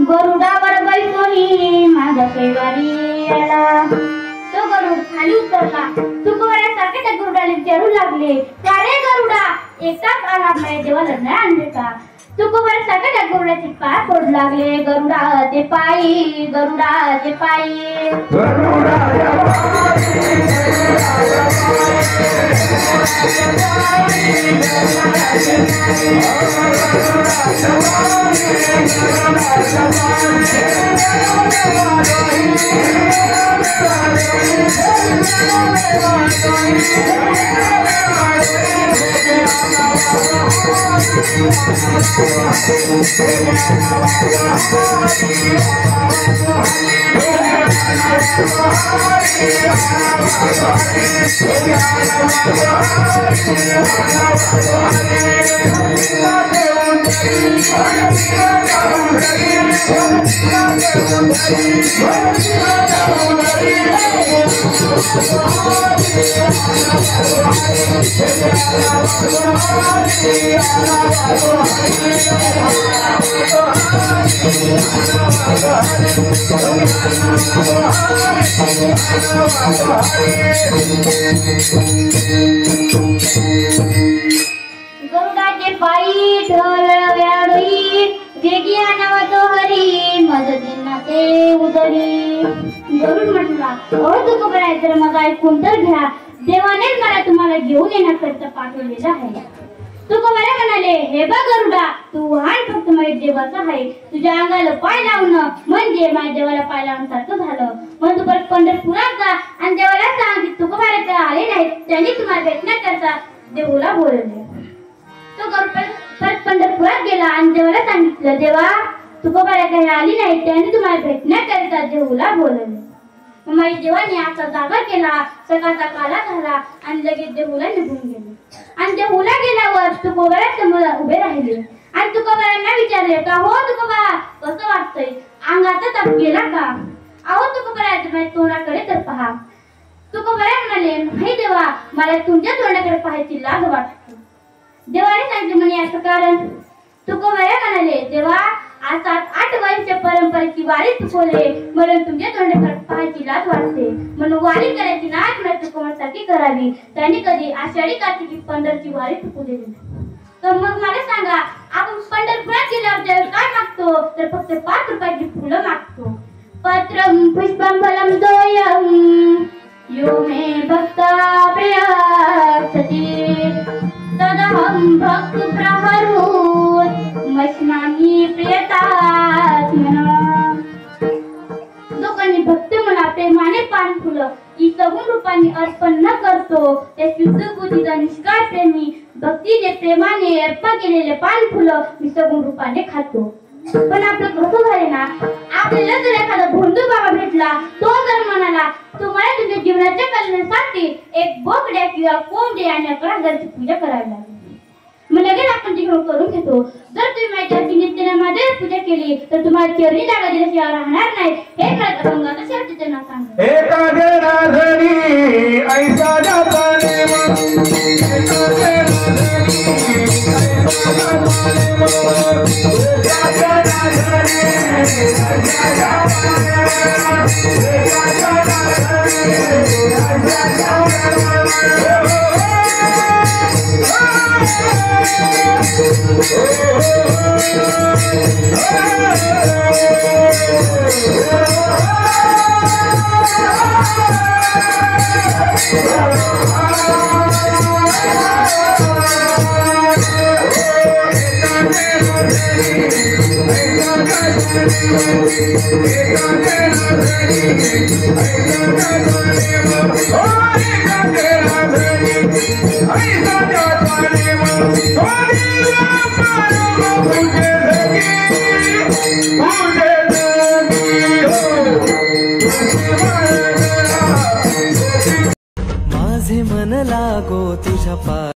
गरुडावर बैसोनी माझा कैवारी आला. तो गरुड खाली उतरला. तुकोबऱ्यासारखे त्या गरुडाला विचारू लागले, का रे गरुडा, एकटाच आला आपल्या देवा लग्न आणले का? तुकोबऱ्यासारखे त्या गरुडाचे पाय पडू लागले. गरुडाचे पायी, गरुडाचे पायी, गरुडाचे पायी ढोल व्याळी, वेगिया नावाचो हरी मदतींना ते उदरी. गरुड म्हटला, अहो तुकोबराय, तर मग ऐकून तर घ्या. देवानेच मला तुम्हाला घेऊन येण्याकरता पाठवलेलं आहे. तुकोबराय म्हणाले, हे बघ गरुडा, तू वाहन फक्त माझ्या देवाचं आहे. तुझ्या अंगाला पाय लावणं म्हणजे माझ्या देवाला पाय लावण्यासारखं झालं. मग तू परत पंढरपुरात जा आणि देवाला सांग की तुकोबराय तर आले नाहीत, त्यांनी तुम्हाला भेटण्याकरता देऊला बोलवले. तो गरुड परत पंढरपुरात गेला आणि देवाला सांगितलं, देवा तुकोबराय काही आली नाही, त्यांनी तुम्हाला भेटण्याकरता देऊला बोलवले. मग माझ्या देवाने असा जागा केला. सकाळचा काला झाला आणि लगेच देऊला निघून गेले. आणि देऊला गेल्यावर तुकोबराय समोर उभे राहिले आणि तुकोबरायांना विचारले, का हो तुकोबा, कसं वाटतंय, अंगाचा ताप गेला का? अहो तुकोबराय, तुम्ही तोंडाकडे तर पहा. तुकोबराय म्हणाले, नाही देवा, मला तुमच्या तोंडाकडे पाहायची लाज वाटते. देवाने सांगितले, म्हणे याचं कारण? तुकोबराय म्हणाले, देवा, आज 7-8 वर्ष परंपरेची वारी चुकवले म्हणून तुमच्या तोंडाकडे पाहायची लाज वाटते. म्हणून वारी करायची ना तुला तुकोबरासाठी करावी. त्यांनी कधी आषाढी कार्तिकी पंढरची वारी चुकू दिली. तर मग मला सांगा, आपण पंढरपुरात गेल्यावर काय मागतो? तर फक्त 5 रुपयाची फुलं मागतो. पत्रम पुष्पम फलम तोयम यो मे भक्ता प्रियसती तदहं भक्त प्रहरुत मस्मामी प्रियतात्मना. लोकांनी भक्त मला प्रेमाने पान फुलं ही सगुण रूपाने अर्पण न करतो, त्या शुद्ध बुद्धीचा निष्काळ प्रेमी भक्तीने प्रेमाने अर्पण केलेले पान फुलं मी सगुण रूपाने खातो. पण आपलं कसं झाले ना, आपल्याला जर एखादा भोंदू बाबा भेटला, तो जर म्हणाला तुम्हाला तुमच्या जीवनाच्या कल्याणासाठी एक बोकड्या किंवा कोंबडी आणि 11 हजाराची पूजा करावी लागेल, मग लगेच आपण ती करून घेतो. जर तुम्ही माझ्या नित्यनेमामध्ये पूजा केली तर तुम्हाला चरणी जागा दिल्याशिवाय राहणार नाही. हे कळत अभंगाचं शेवटी त्यांना सांगा. एका जनाधरी ऐसा जाताने माझे मन लागो तुझ्या